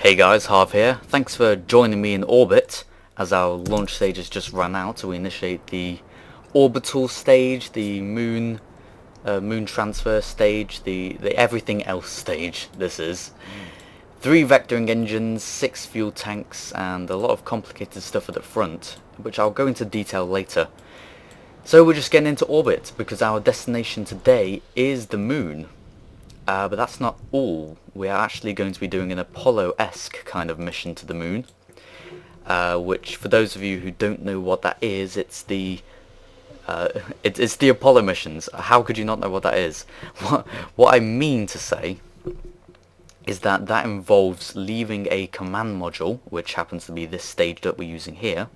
Hey guys, Harv here. Thanks for joining me in orbit as our launch stage has just run out. So we initiate the orbital stage, the moon transfer stage, the everything else stage. This is 3 vectoring engines, 6 fuel tanks, and a lot of complicated stuff at the front, which I'll go into detail later. So we're just getting into orbit because our destination today is the moon. But that's not all. We are actually going to be doing an Apollo-esque kind of mission to the moon, which, for those of you who don't know what that is, it's the Apollo missions. How could you not know what that is? What I mean to say is that that involves leaving a command module, which happens to be this stage that we're using here,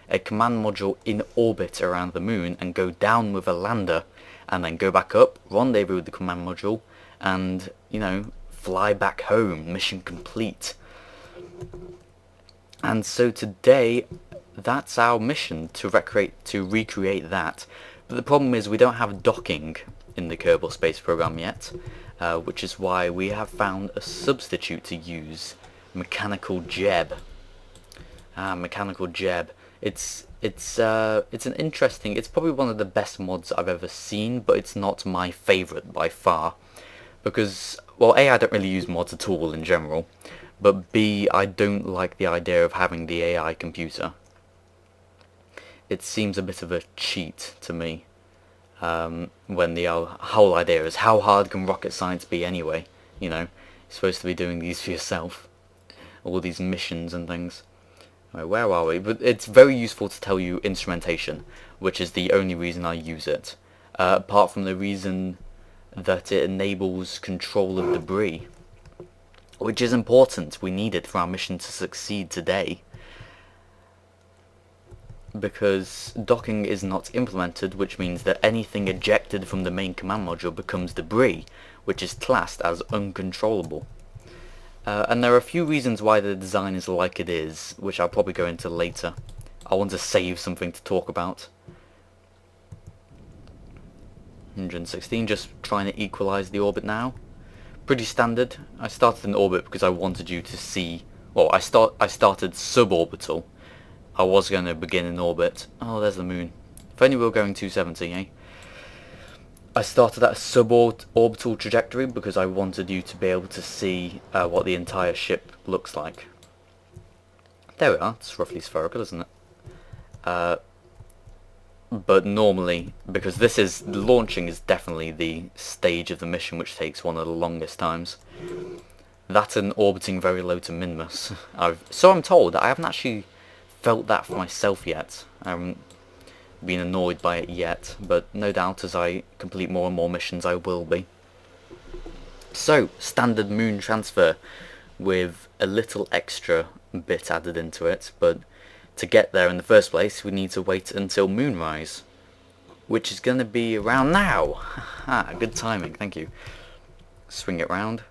a command module in orbit around the moon, and go down with a lander, and then go back up, rendezvous with the command module, and, you know, fly back home, mission complete. And so today, that's our mission, to recreate that. But the problem is we don't have docking in the Kerbal space program yet, which is why we have found a substitute to use, mechanical jeb. Mechanical jeb. It's an interesting, it's probably one of the best mods I've ever seen, but it's not my favourite by far. Because, well, A, I don't really use mods at all in general, but B, I don't like the idea of having the AI computer. It seems a bit of a cheat to me, when the whole idea is how hard can rocket science be anyway, you know, you're supposed to be doing these for yourself, all these missions and things. Right, where are we? But it's very useful to tell you instrumentation, which is the only reason I use it, apart from the reason that it enables control of debris, which is important. We need it for our mission to succeed today, because docking is not implemented, which means that anything ejected from the main command module becomes debris, which is classed as uncontrollable. And there are a few reasons why the design is like it is, which I'll probably go into later. I want to save something to talk about. 116, just trying to equalize the orbit now. Pretty standard. I started in orbit because I wanted you to see, well, I started suborbital. I was going to begin in orbit. Oh, there's the moon. If only we were going 270, eh? I started at a suborbital trajectory because I wanted you to be able to see what the entire ship looks like. There we are. It's roughly spherical, isn't it? But normally, because launching is definitely the stage of the mission which takes one of the longest times. That and orbiting very low to Minmus. So I'm told. I haven't actually felt that for myself yet. I haven't been annoyed by it yet, but no doubt as I complete more and more missions I will be. So, standard moon transfer with a little extra bit added into it, but to get there in the first place we need to wait until moonrise, which is going to be around now. Good timing, thank you. Swing it round.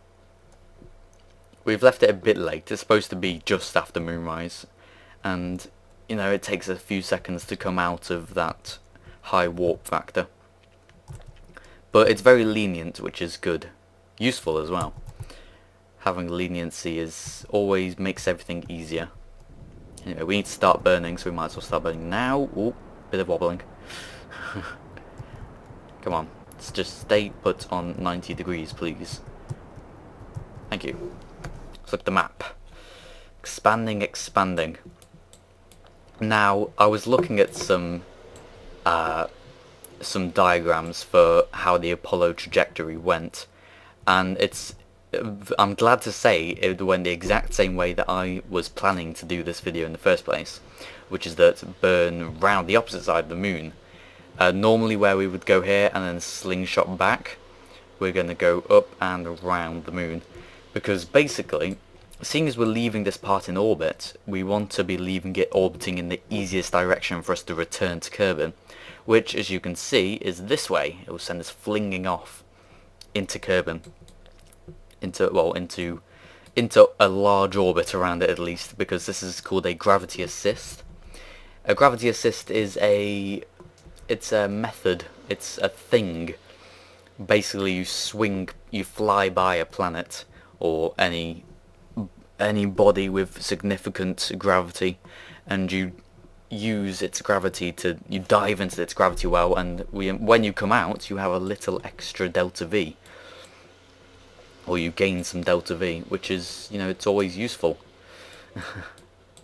We've left it a bit late. It's supposed to be just after moonrise, and you know, it takes a few seconds to come out of that high warp factor. But it's very lenient, which is good. Useful as well. Having leniency always makes everything easier. Anyway, we need to start burning, so we might as well start burning now. Ooh, bit of wobbling. Come on, let's just stay put on 90 degrees, please. Thank you. Let's look at the map. Expanding, expanding. Now, I was looking at some diagrams for how the Apollo trajectory went, and I'm glad to say it went the exact same way that I was planning to do this video in the first place, which is that burn round the opposite side of the moon. Normally where we would go here and then slingshot back, we're going to go up and around the moon, because basically, seeing as we're leaving this part in orbit, we want to be leaving it orbiting in the easiest direction for us to return to Kerbin, which, as you can see, is this way. It will send us flinging off into Kerbin, into a large orbit around it at least, because this is called a gravity assist. A gravity assist is a method, it's a thing. Basically, you fly by a planet or any any body with significant gravity, and you use its gravity you dive into its gravity well, and when you come out you have a little extra delta V, or you gain some delta V, which is, you know, it's always useful.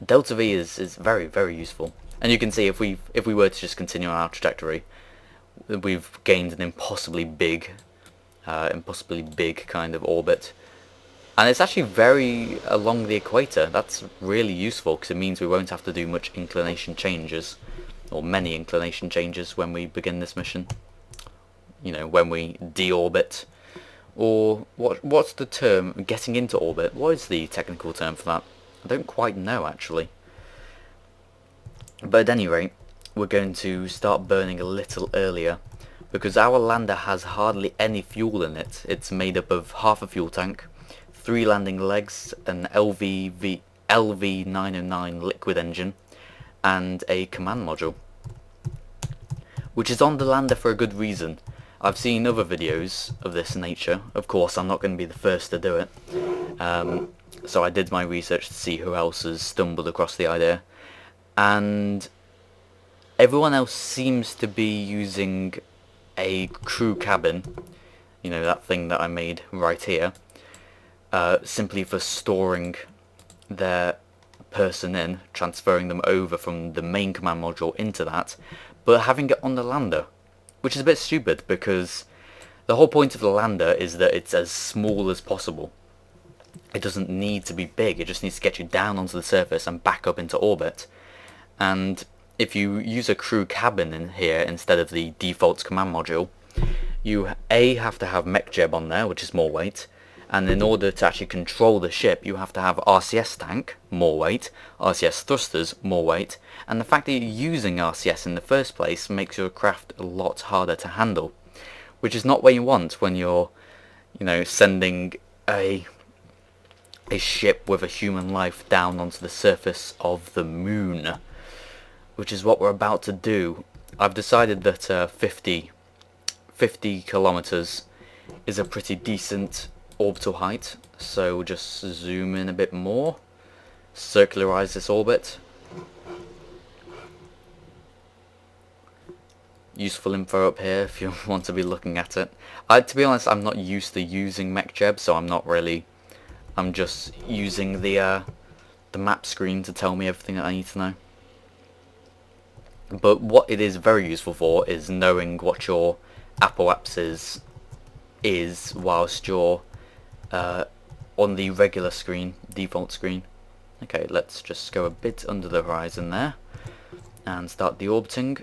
Delta V is very, very useful, and you can see if we were to just continue on our trajectory, we've gained an impossibly big kind of orbit, and it's actually very along the equator. That's really useful because it means we won't have to do much inclination changes, or many inclination changes, when we begin this mission. You know, when we deorbit, or what's the term? Getting into orbit. What is the technical term for that? I don't quite know actually. But at any rate, we're going to start burning a little earlier, because our lander has hardly any fuel in it. It's made up of half a fuel tank, 3 landing legs, an LV909 liquid engine, and a command module, which is on the lander for a good reason. I've seen other videos of this nature. Of course, I'm not going to be the first to do it. So I did my research to see who else has stumbled across the idea, and everyone else seems to be using a crew cabin, you know, that thing that I made right here, simply for storing their person in, transferring them over from the main command module into that, but having it on the lander, which is a bit stupid, because the whole point of the lander is that it's as small as possible. It doesn't need to be big, it just needs to get you down onto the surface and back up into orbit. And if you use a crew cabin in here instead of the default command module, you have to have MechJeb on there, which is more weight, and in order to actually control the ship you have to have RCS tank, more weight, RCS thrusters, more weight, and the fact that you're using RCS in the first place makes your craft a lot harder to handle, which is not what you want when you're, you know, sending a ship with a human life down onto the surface of the moon, which is what we're about to do. I've decided that 50 kilometers is a pretty decent orbital height, so we'll just zoom in a bit more, circularize this orbit. Useful info up here if you want to be looking at it. To be honest, I'm not used to using MechJeb, so I'm just using the map screen to tell me everything that I need to know. But what it is very useful for is knowing what your apoapsis is whilst you're on the regular screen, default screen. Okay, let's just go a bit under the horizon there and start deorbiting.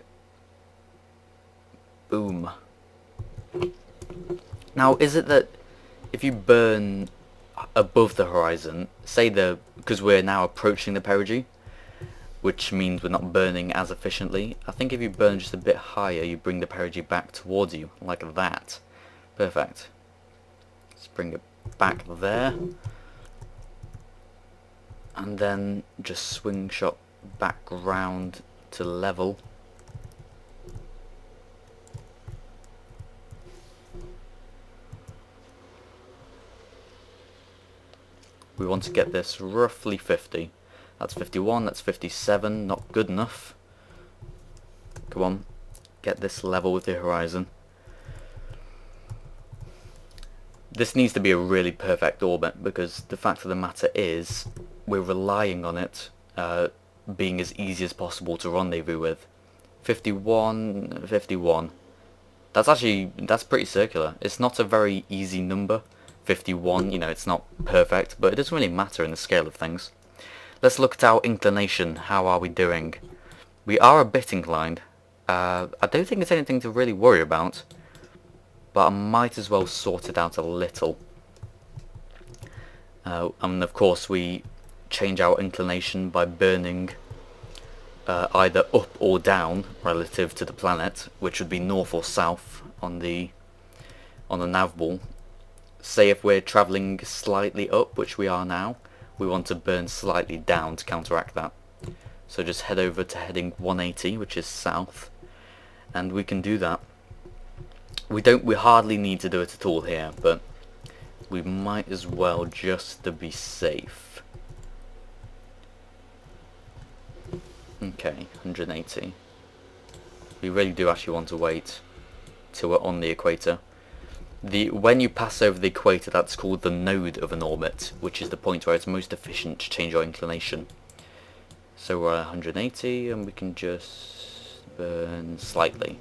Boom. Now, is it that if you burn above the horizon, say because we're now approaching the perigee, which means we're not burning as efficiently, I think if you burn just a bit higher you bring the perigee back towards you, like that. Perfect. Let's bring it back there, and then just swing shot back round to level. We want to get this roughly 50. That's 51, that's 57, not good enough. Come on, get this level with the horizon. This needs to be a really perfect orbit, because the fact of the matter is we're relying on it being as easy as possible to rendezvous with. 51, 51. That's pretty circular. It's not a very easy number. 51, you know, it's not perfect, but it doesn't really matter in the scale of things. Let's look at our inclination. How are we doing? We are a bit inclined. I don't think it's anything to really worry about, but I might as well sort it out a little. And of course we change our inclination by burning either up or down relative to the planet, which would be north or south on the nav ball. Say if we're travelling slightly up, which we are now, we want to burn slightly down to counteract that. So just head over to heading 180, which is south, and we can do that. We hardly need to do it at all here, but we might as well just to be safe. Okay, 180. We really do actually want to wait till we're on the equator. When you pass over the equator, that's called the node of an orbit, which is the point where it's most efficient to change our inclination. So we're at 180, and we can just burn slightly.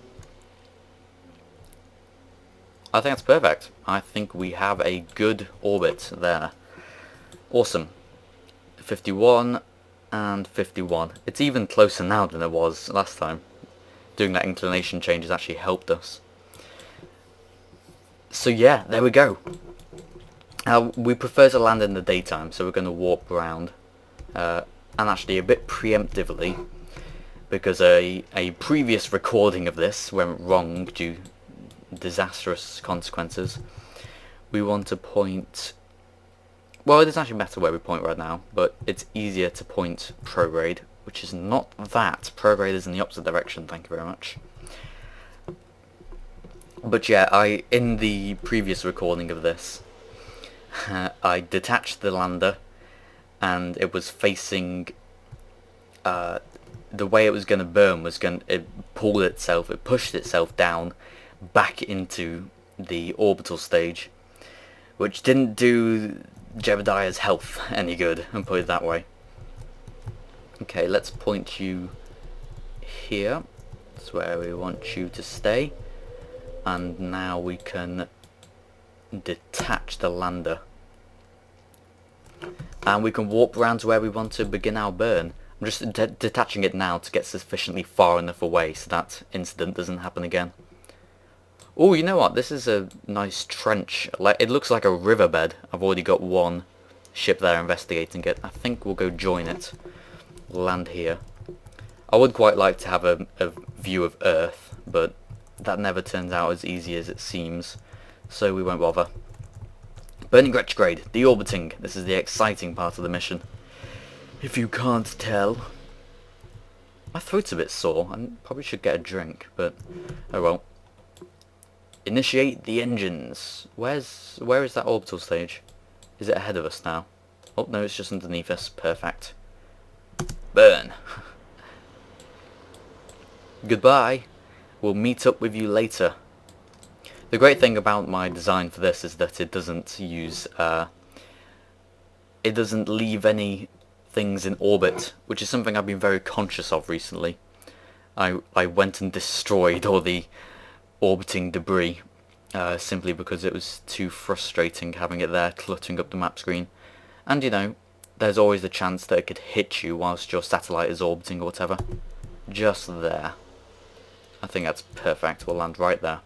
I think that's perfect. I think we have a good orbit there. Awesome. 51 and 51. It's even closer now than it was last time. Doing that inclination change has actually helped us. So yeah, there we go. We prefer to land in the daytime, so we're going to warp around. And actually a bit preemptively, because a previous recording of this went wrong due to disastrous consequences. We want to point... Well, it doesn't actually matter where we point right now, but it's easier to point prograde, which is not that. Prograde is in the opposite direction, thank you very much. But yeah, in the previous recording of this, I detached the lander, and it was facing, the way it was going to burn was it pushed itself down back into the orbital stage, which didn't do Jebediah's health any good, and put it that way. Okay, let's point you here. That's where we want you to stay. And now we can detach the lander. And we can warp around to where we want to begin our burn. I'm just detaching it now to get sufficiently far enough away so that incident doesn't happen again. Oh, you know what? This is a nice trench. It looks like a riverbed. I've already got one ship there investigating it. I think we'll go join it. Land here. I would quite like to have a view of Earth, but that never turns out as easy as it seems, so we won't bother. Burning retrograde, deorbiting. This is the exciting part of the mission. If you can't tell. My throat's a bit sore. I probably should get a drink, but oh well. Initiate the engines. Where is that orbital stage? Is it ahead of us now? Oh no, it's just underneath us. Perfect. Burn. Goodbye. We'll meet up with you later. The great thing about my design for this is that it doesn't use, it doesn't leave any things in orbit, which is something I've been very conscious of recently. I went and destroyed all the orbiting debris, simply because it was too frustrating having it there cluttering up the map screen. And you know, there's always the chance that it could hit you whilst your satellite is orbiting or whatever. Just there. I think that's perfect. We'll land right there.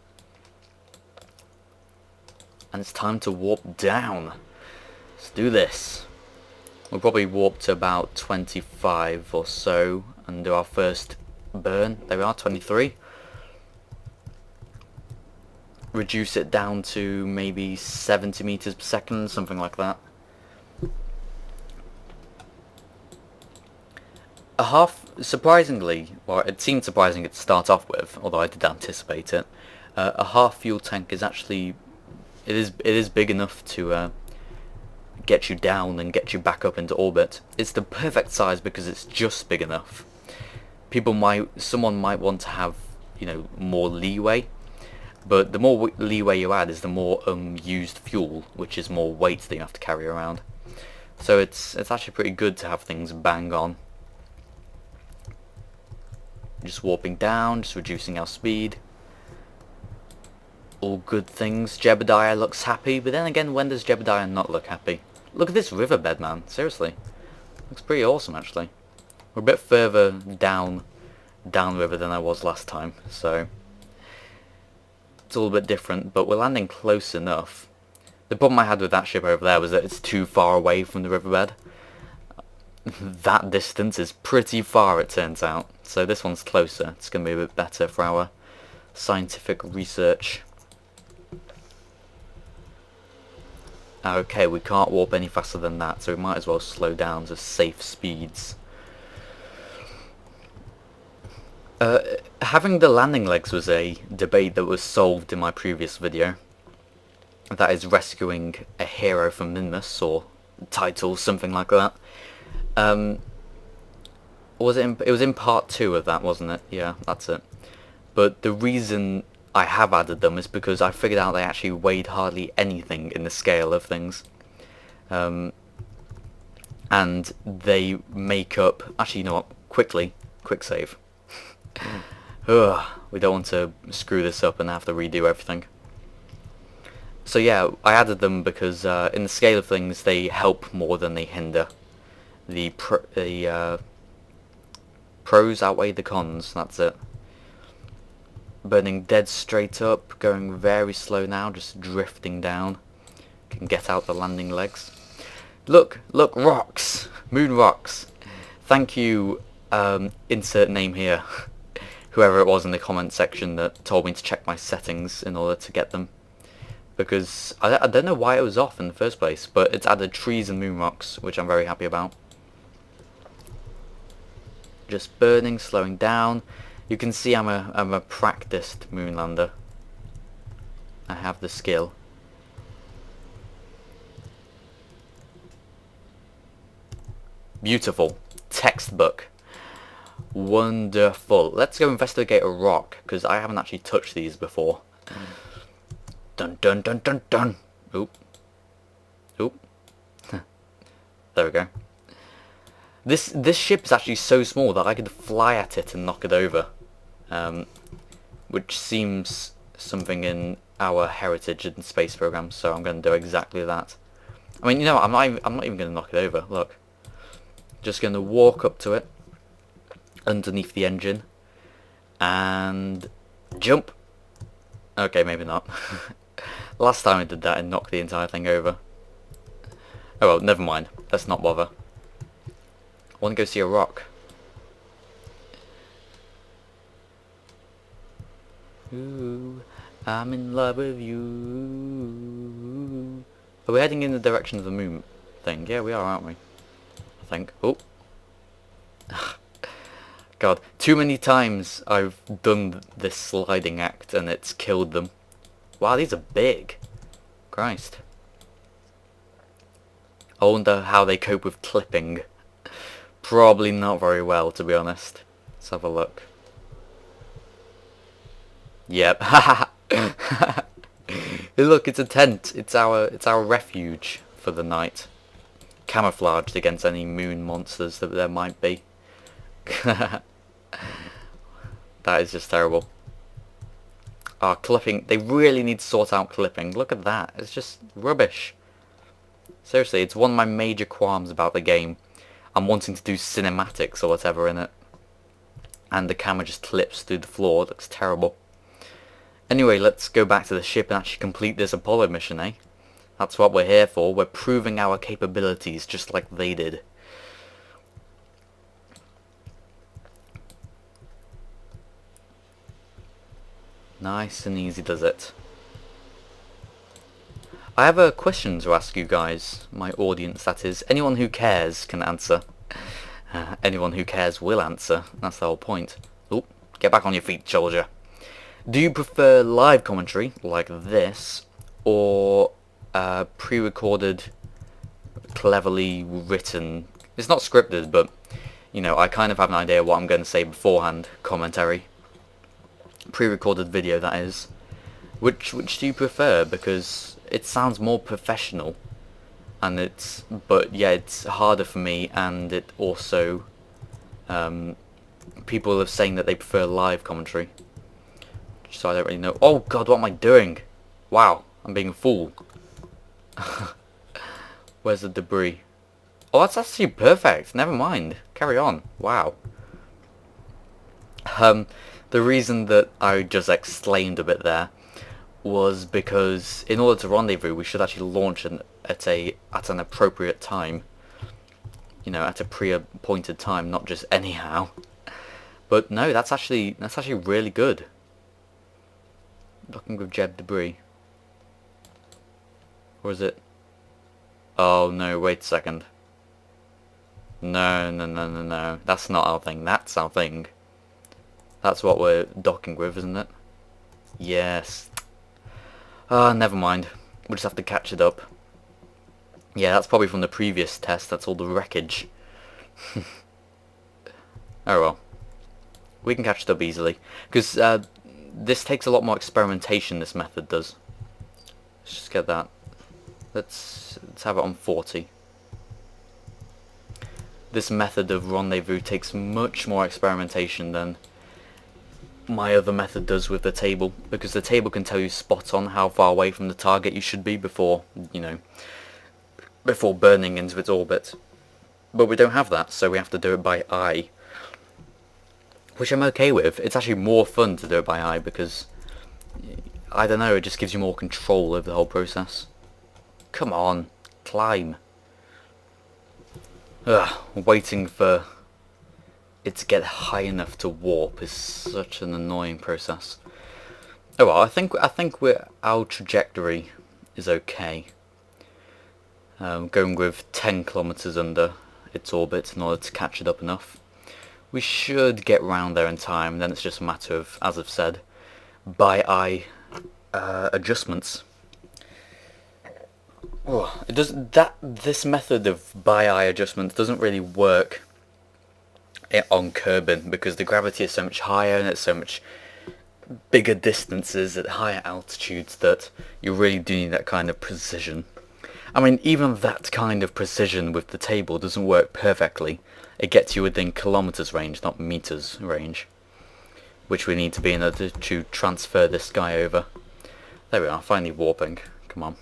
And it's time to warp down. Let's do this. We'll probably warp to about 25 or so and do our first burn. There we are, 23. Reduce it down to maybe 70 meters per second, something like that. A half, surprisingly, well, it seemed surprising to start off with, although I did anticipate it. A half fuel tank is actually, it is big enough to get you down and get you back up into orbit. It's the perfect size because it's just big enough. Someone might want to have, you know, more leeway, but the more leeway you add is the more used fuel, which is more weight that you have to carry around. So it's actually pretty good to have things bang on. Just warping down, just reducing our speed. All good things. Jebediah looks happy, but then again, when does Jebediah not look happy? Look at this riverbed, man. Seriously. Looks pretty awesome, actually. We're a bit further downriver than I was last time, so it's a little bit different, but we're landing close enough. The problem I had with that ship over there was that it's too far away from the riverbed. That distance is pretty far, it turns out. So this one's closer. It's going to be a bit better for our scientific research. Okay, we can't warp any faster than that, so we might as well slow down to safe speeds. Having the landing legs was a debate that was solved in my previous video. That is rescuing a hero from Minmus, or title, something like that. Was it it was in part 2 of that, wasn't it? Yeah, that's it. But the reason I have added them is because I figured out they actually weighed hardly anything in the scale of things. And they make up... Actually, you know what? Quick save. Ugh, we don't want to screw this up and have to redo everything. So yeah, I added them because in the scale of things, they help more than they hinder. The pros outweigh the cons, that's it. Burning dead straight up, going very slow now, just drifting down. Can get out the landing legs. Look, rocks! Moon rocks! Thank you, insert name here. Whoever it was in the comment section that told me to check my settings in order to get them. Because I don't know why it was off in the first place, but it's added trees and moon rocks, which I'm very happy about. Just burning, slowing down. You can see I'm a practiced moonlander. I have the skill. Beautiful. Textbook. Wonderful. Let's go investigate a rock, because I haven't actually touched these before. Dun dun dun dun dun. Oop. Oop. There we go. This ship is actually so small that I could fly at it and knock it over. Which seems something in our heritage and space program, so I'm going to do exactly that. I mean, you know, I'm not even going to knock it over. Look. Just going to walk up to it underneath the engine and jump. Okay, maybe not. Last time I did that, I knocked the entire thing over. Oh well, never mind. Let's not bother. I want to go see a rock. Ooh, I'm in love with you. Are we heading in the direction of the moon thing? Yeah, we are, aren't we? I think. Oh. God, too many times I've done this sliding act and it's killed them. Wow, these are big. Christ. I wonder how they cope with clipping. Probably not very well, to be honest. Let's have a look. Yep. Look, it's a tent. It's our refuge for the night. Camouflaged against any moon monsters that there might be. That is just terrible. Ah, clipping. They really need to sort out clipping. Look at that. It's just rubbish. Seriously, it's one of my major qualms about the game. I'm wanting to do cinematics or whatever in it. And the camera just clips through the floor. It looks terrible. Anyway, let's go back to the ship and actually complete this Apollo mission, eh? That's what we're here for. We're proving our capabilities just like they did. Nice and easy does it. I have a question to ask you guys, my audience that is. Anyone who cares can answer. Anyone who cares will answer. That's the whole point. Oh, get back on your feet, soldier. Do you prefer live commentary, like this, or pre-recorded, cleverly written... It's not scripted, but, you know, I kind of have an idea what I'm going to say beforehand, commentary. Pre-recorded video, that is. Which do you prefer? Because it sounds more professional, and but yeah, it's harder for me, and it also people are saying that they prefer live commentary, so I don't really know. Oh god, what am I doing? Wow, I'm being a fool. Where's the debris? Oh, that's actually perfect. Never mind, carry on. Wow. The reason that I just exclaimed a bit there was because in order to rendezvous, we should actually launch at an appropriate time. You know, at a pre-appointed time, not just anyhow. But no, that's actually really good. Docking with Jeb debris. Or is it? Oh no, wait a second. No. That's not our thing. That's our thing. That's what we're docking with, isn't it? Yes. Ah, never mind. We'll just have to catch it up. Yeah, that's probably from the previous test. That's all the wreckage. Oh well. We can catch it up easily. Because this takes a lot more experimentation, this method does. Let's just get that. Let's have it on 40. This method of rendezvous takes much more experimentation than my other method does with the table, because the table can tell you spot on how far away from the target you should be before, you know, before burning into its orbit. But we don't have that, so we have to do it by eye, which I'm okay with. It's actually more fun to do it by eye because, I don't know, it just gives you more control over the whole process. Come on, climb. Ugh, waiting for it to get high enough to warp is such an annoying process. Oh well, I think our trajectory is okay. Going with 10 kilometers under its orbit in order to catch it up enough. We should get round there in time. Then it's just a matter of, as I've said, by eye adjustments. Oh, it does that. This method of by eye adjustments doesn't really work on Kerbin because the gravity is so much higher and it's so much bigger distances at higher altitudes that you really do need that kind of precision. I mean, even that kind of precision with the table doesn't work perfectly. It gets you within kilometers range, not meters range, which we need to be in order to transfer this guy over. There we are, finally warping. Come on.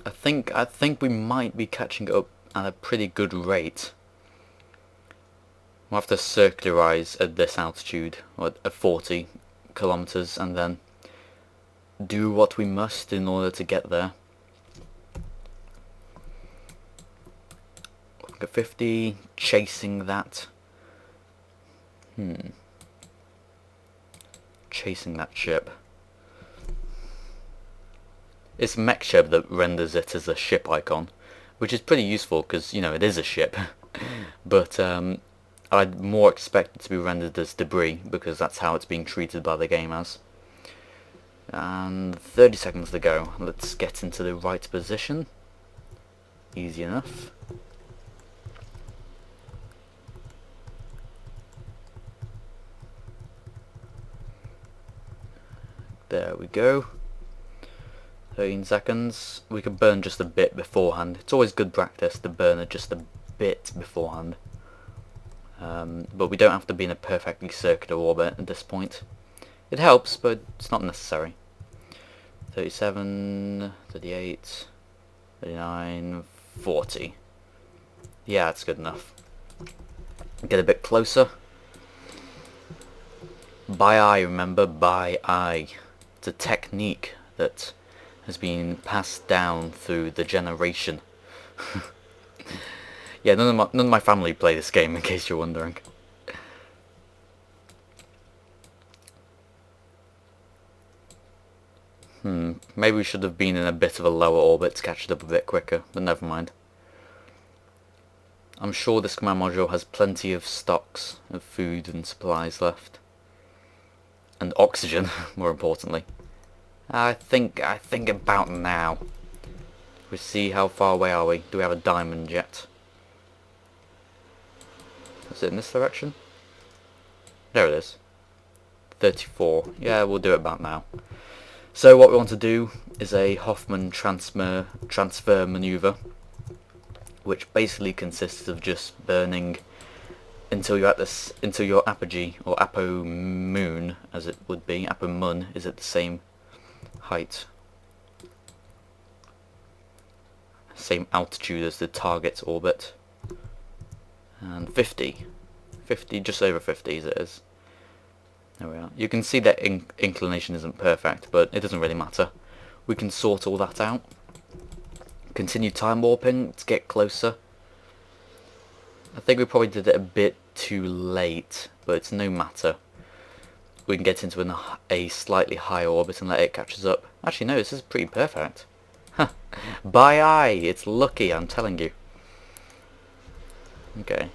I think we might be catching up at a pretty good rate. We'll have to circularize at this altitude, or at 40 kilometers, and then do what we must in order to get there. Look at 50, chasing that. Chasing that ship. It's MechJeb that renders it as a ship icon, which is pretty useful because, you know, it is a ship. But I'd more expect it to be rendered as debris because that's how it's being treated by the game as. And 30 seconds to go. Let's get into the right position. Easy enough. There we go. 13 seconds. We could burn just a bit beforehand. It's always good practice to burn it just a bit beforehand. But we don't have to be in a perfectly circular orbit at this point. It helps, but it's not necessary. 37, 38, 39, 40. Yeah, it's good enough. Get a bit closer. By eye, remember, by eye. It's a technique that has been passed down through the generation. Yeah, none of my family play this game, in case you're wondering. Maybe we should have been in a bit of a lower orbit to catch it up a bit quicker, but never mind. I'm sure this command module has plenty of stocks of food and supplies left. And oxygen, more importantly. I think about now. We see how far away are we? Do we have a diamond yet? Is it in this direction? There it is. 34. Yeah, we'll do it about now. So what we want to do is a Hoffman transfer maneuver, which basically consists of just burning until you're at this, until your apogee or apo moon, as it would be. Apo mun is at the same height, same altitude as the target's orbit, and 50, just over 50 as it is. There we are. You can see that inclination isn't perfect, but it doesn't really matter. We can sort all that out. Continue time warping to get closer. I think we probably did it a bit too late, but it's no matter. We can get into a slightly higher orbit and let it catch us up. Actually, no, this is pretty perfect. Huh. By eye, it's lucky, I'm telling you. Okay.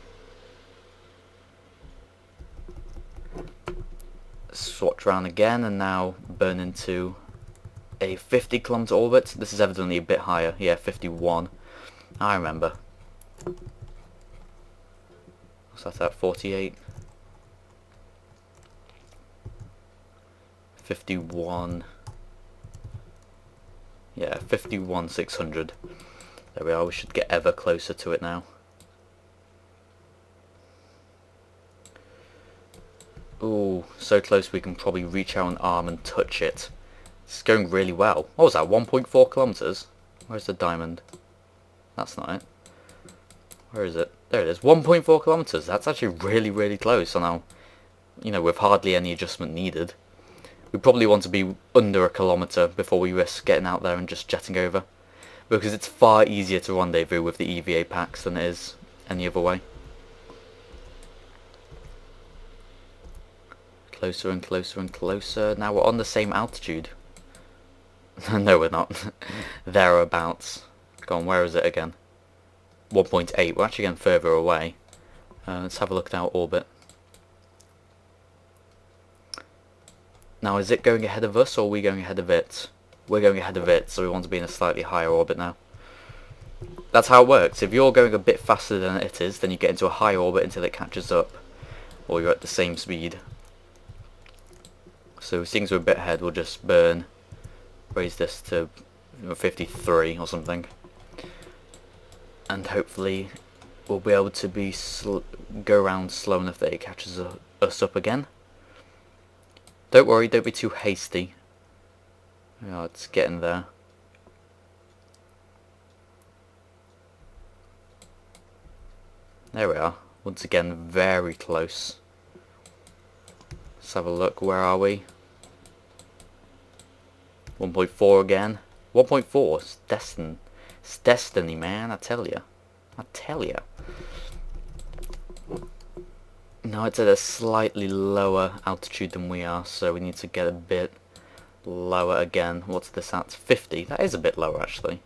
Swatch around again and now burn into a 50 kilometer orbit. This is evidently a bit higher. Yeah, 51. I remember. What's that at? 48? 51. Yeah, 51 600. There we are, we should get ever closer to it now. Ooh, so close we can probably reach out an arm and touch it. It's going really well. What was that, 1.4 kilometers? Where's the diamond? That's not it. Where is it? There it is, 1.4 kilometers. That's actually really, really close. So now, you know, with hardly any adjustment needed. We probably want to be under a kilometre before we risk getting out there and just jetting over, because it's far easier to rendezvous with the EVA packs than it is any other way. Closer and closer and closer. Now we're on the same altitude. No, we're not. Thereabouts. Go on, where is it again? 1.8. We're actually getting further away. Let's have a look at our orbit. Now, is it going ahead of us, or are we going ahead of it? We're going ahead of it, so we want to be in a slightly higher orbit now. That's how it works. If you're going a bit faster than it is, then you get into a higher orbit until it catches up, or you're at the same speed. So seeing as we're a bit ahead, we'll just raise this to 53 or something. And hopefully we'll be able to go around slow enough that it catches us up again. Don't worry, don't be too hasty. Oh, it's getting there. There we are. Once again, very close. Let's have a look. Where are we? 1.4 again. 1.4. It's destiny. It's destiny, man. I tell ya. I tell ya. No, it's at a slightly lower altitude than we are, so we need to get a bit lower again. What's this at? 50. That is a bit lower, actually.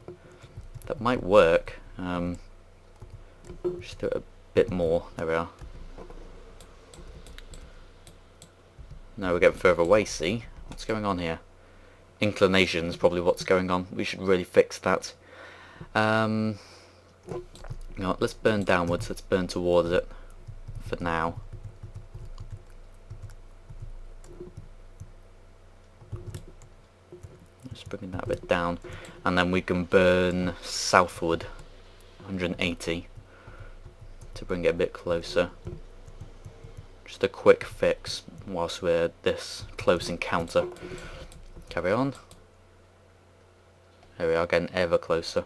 That might work. Just do it a bit more. There we are. No, we're getting further away, see? What's going on here? Inclination is probably what's going on. We should really fix that. No, let's burn downwards. Let's burn towards it for now. Just bringing that a bit down, and then we can burn southward 180 to bring it a bit closer. Just a quick fix whilst we're this close encounter. Carry on. There we are, getting ever closer.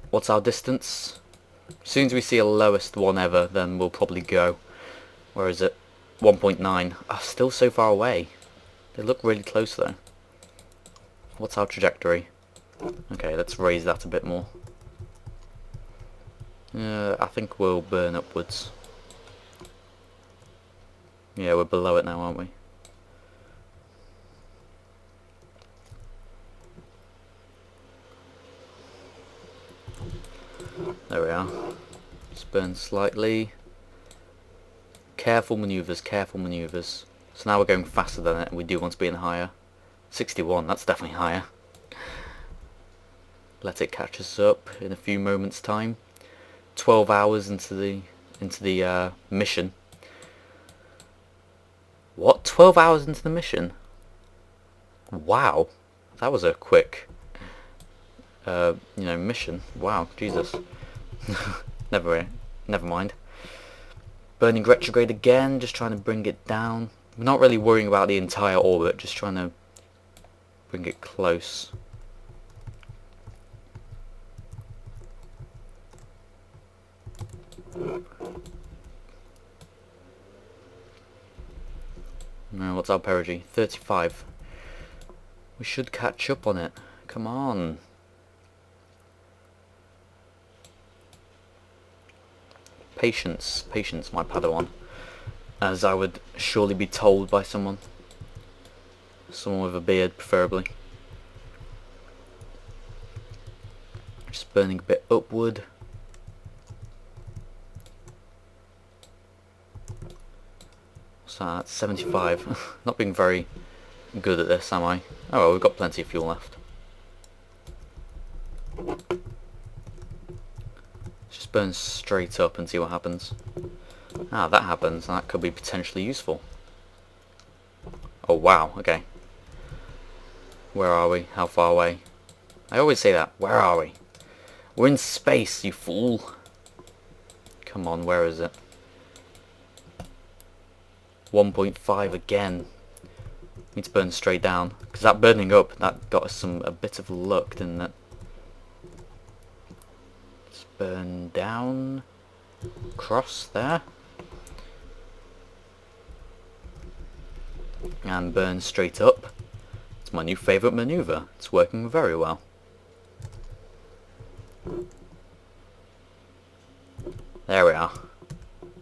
What's our distance? As soon as we see a lowest one ever, then we'll probably go. Where is it? 1.9. Oh, still so far away. They look really close though. What's our trajectory? Okay, let's raise that a bit more. I think we'll burn upwards. Yeah, we're below it now, aren't we? There we are. Just burn slightly. Careful manoeuvres, careful manoeuvres. So now we're going faster than it, and we do want to be in higher. 61, that's definitely higher. Let it catch us up in a few moments' time. 12 hours into the mission. What? 12 hours into the mission? Wow, that was a quick, mission. Wow, Jesus. Never mind. Burning retrograde again, just trying to bring it down. We're not really worrying about the entire orbit, just trying to bring it close. No, what's our perigee? 35. We should catch up on it. Come on. Patience, patience, my Padawan. As I would surely be told by someone. Someone with a beard, preferably. Just burning a bit upward. So that's 75. Not being very good at this, am I? Oh well, we've got plenty of fuel left. burn straight up and see what happens. Ah, that happens. That could be potentially useful. Oh wow, okay. Where are we? How far away? I always say that. Where are we? We're in space, you fool. Come on, where is it? 1.5 again. Need to burn straight down. Because that burning up, that got us a bit of luck, didn't it? Let's burn down. Cross there. And burn straight up. It's my new favourite manoeuvre. It's working very well. There we are.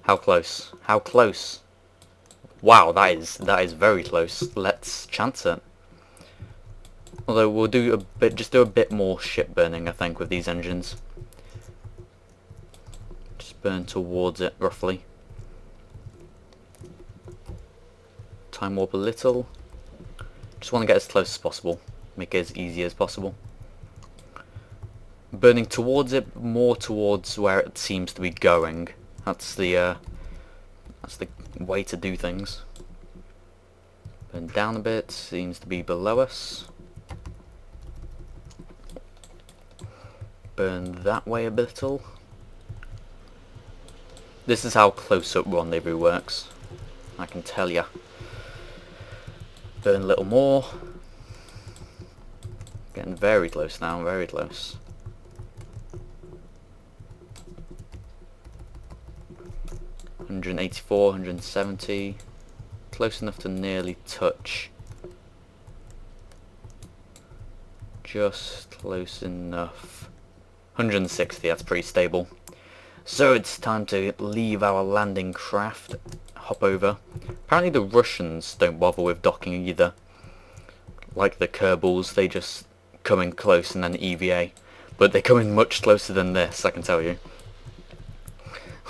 How close? How close? Wow, that is very close. Let's chance it. Although we'll do just do a bit more ship burning, I think, with these engines. Just burn towards it roughly. Time warp a little. Just want to get as close as possible. Make it as easy as possible. Burning towards it, more towards where it seems to be going. That's the way to do things. Burn down a bit, seems to be below us. Burn that way a little. This is how close-up rendezvous works, I can tell ya. Burn a little more. Getting very close now, very close. $184, 170, close enough to nearly touch. Just close enough. 160, that's pretty stable. So it's time to leave our landing craft, hop over. Apparently the Russians don't bother with docking either. Like the Kerbals, they just come in close and then EVA. But they come in much closer than this, I can tell you.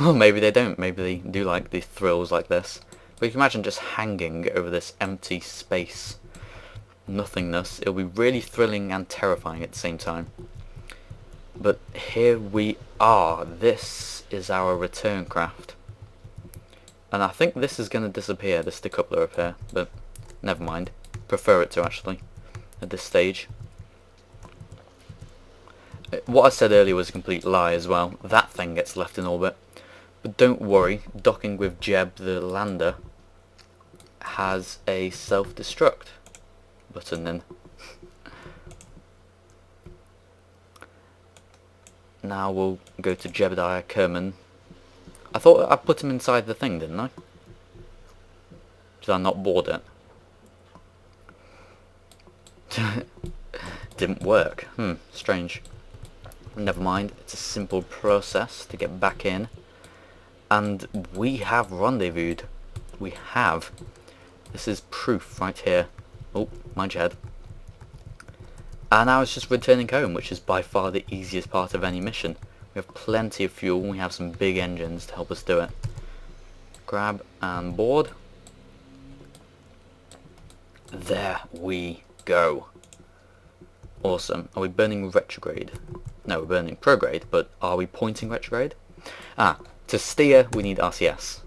Well, maybe they don't. Maybe they do like the thrills like this. But you can imagine just hanging over this empty space. Nothingness. It'll be really thrilling and terrifying at the same time. But here we are. This is our return craft. And I think this is going to disappear, this decoupler up here. But never mind. Prefer it to, actually, at this stage. What I said earlier was a complete lie as well. That thing gets left in orbit. But don't worry, docking with Jeb the lander has a self-destruct button in. Now we'll go to Jebediah Kerbin. I thought I put him inside the thing, didn't I? Did I not board it? Didn't work. Strange. Never mind, it's a simple process to get back in. And we have rendezvoused. We have. This is proof right here. Oh, mind your head. And now it's just returning home, which is by far the easiest part of any mission. We have plenty of fuel, we have some big engines to help us do it. Grab and board. There we go. Awesome. Are we burning retrograde? No, we're burning prograde, but are we pointing retrograde? Ah, to steer we need RCS.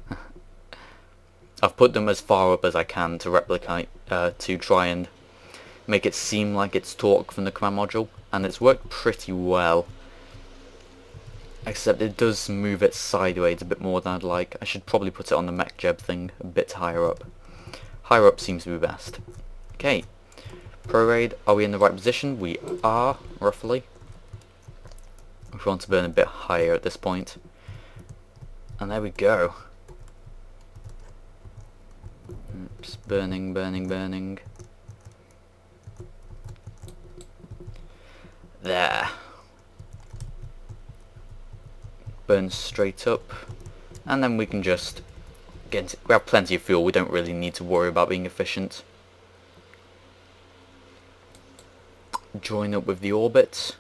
I've put them as far up as I can to replicate, to try and make it seem like it's torque from the command module, and it's worked pretty well. Except it does move it sideways a bit more than I'd like. I should probably put it on the MechJeb thing a bit higher up. Higher up seems to be best. Okay, prograde, are we in the right position? We are, roughly. We want to burn a bit higher at this point. And there we go. Oops, burning, burning, burning. There. Burn straight up. And then we can just get into, we have plenty of fuel, we don't really need to worry about being efficient. Join up with the orbit.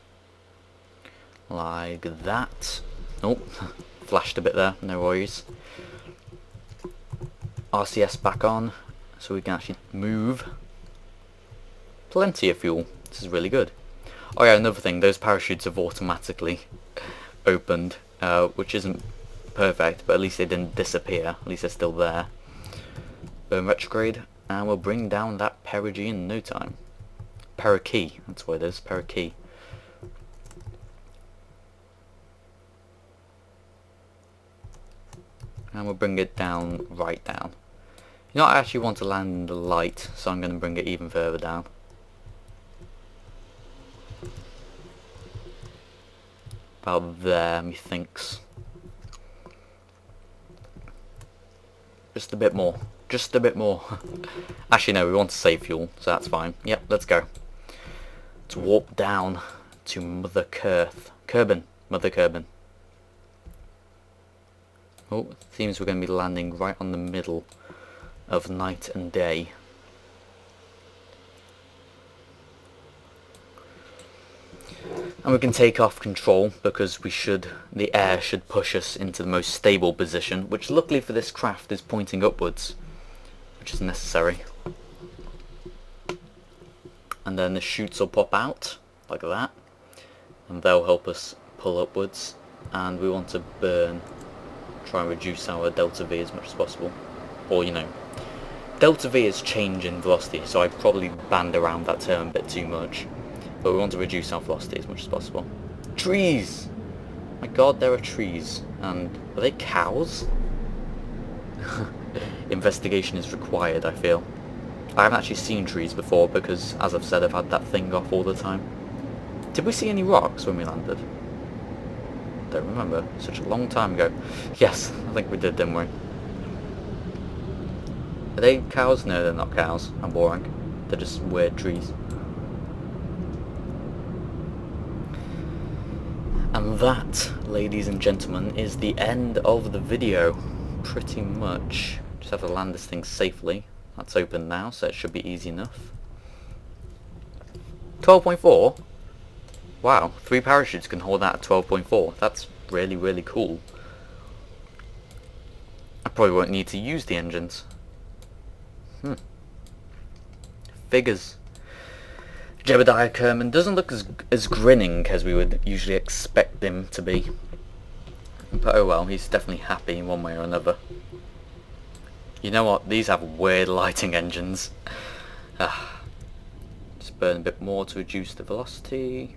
Like that. Oh, flashed a bit there, no worries. RCS back on, so we can actually move. Plenty of fuel, this is really good. Oh yeah, another thing, those parachutes have automatically opened which isn't perfect, but at least they didn't disappear. At least they're still there. Burn retrograde, and we'll bring down that perigee in no time. Perikey, that's what it is, perikey. And we'll bring it down, right down. You know, I actually want to land in the light, so I'm going to bring it even further down. About there, methinks. Just a bit more. Just a bit more. Actually, no, we want to save fuel, so that's fine. Yep, let's go. Let's warp down to Mother Kerbin. Mother Kerbin. Oh, it seems we're going to be landing right on the middle of night and day. And we can take off control because the air should push us into the most stable position, which luckily for this craft is pointing upwards, which is necessary. And then the chutes will pop out like that, and they'll help us pull upwards. And we want to try and reduce our delta V as much as possible, or you know, delta V is change in velocity, so I probably banned around that term a bit too much. But we want to reduce our velocity as much as possible. Trees! My god, there are trees. And are they cows? Investigation is required, I feel. I haven't actually seen trees before because, as I've said, I've had that thing off all the time. Did we see any rocks when we landed? Don't remember. Such a long time ago. Yes, I think we did, didn't we? Are they cows? No, they're not cows. I'm boring. They're just weird trees. And that, ladies and gentlemen, is the end of the video. Pretty much. Just have to land this thing safely. That's open now, so it should be easy enough. 12.4? Wow, 3 parachutes can hold that at 12.4. That's really, really cool. I probably won't need to use the engines. Figures. Jebediah Kerman doesn't look as grinning as we would usually expect him to be. But oh well, he's definitely happy in one way or another. You know what? These have weird lighting engines. Just burn a bit more to reduce the velocity.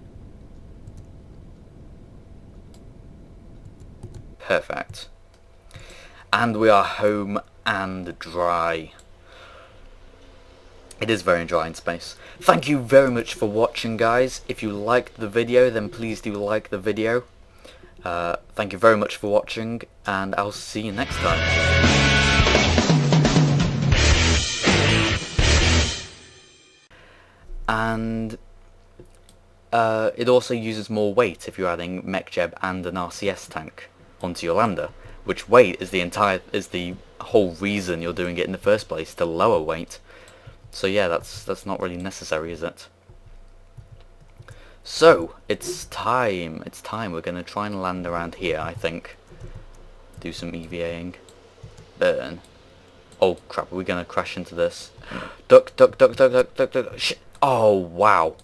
Perfect. And we are home and dry. It is very dry in space. Thank you very much for watching, guys. If you liked the video, then please do like the video. Thank you very much for watching, and I'll see you next time. And it also uses more weight if you're adding MechJeb and an RCS tank onto your lander, which weight is the whole reason you're doing it in the first place, to lower weight. So yeah, that's not really necessary, is it? So it's time. We're gonna try and land around here, I think. Do some EVAing. Burn. Oh crap! Are we gonna crash into this? Duck, duck, duck, duck, duck, duck, duck. Shit! Oh wow!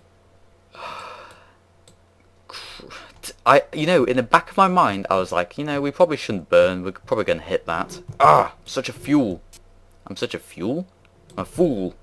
You know, in the back of my mind, I was like, you know, we probably shouldn't burn. We're probably gonna hit that. Ah! Such a fuel. I'm such a fuel. I'm a fool.